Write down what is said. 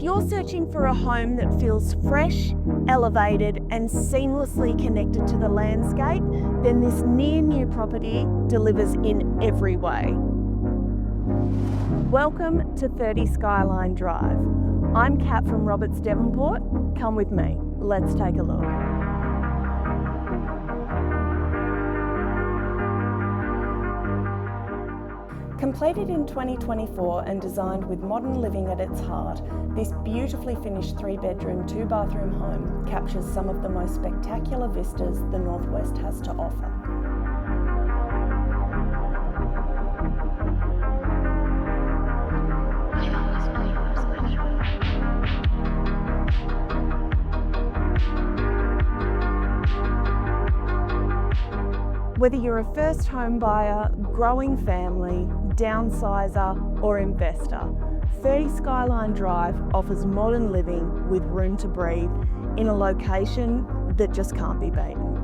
you're searching for a home that feels fresh, elevated and seamlessly connected to the landscape, then this near-new property delivers in every way. Welcome to 30 Skyline Drive. I'm Kat from Roberts Devonport. Come with me, let's take a look. Completed in 2024 and designed with modern living at its heart, this beautifully finished 3-bedroom, 2-bathroom home captures some of the most spectacular vistas the Northwest has to offer. Whether you're a first home buyer, growing family, downsizer or investor, 30 Skyline Drive offers modern living with room to breathe in a location that just can't be beaten.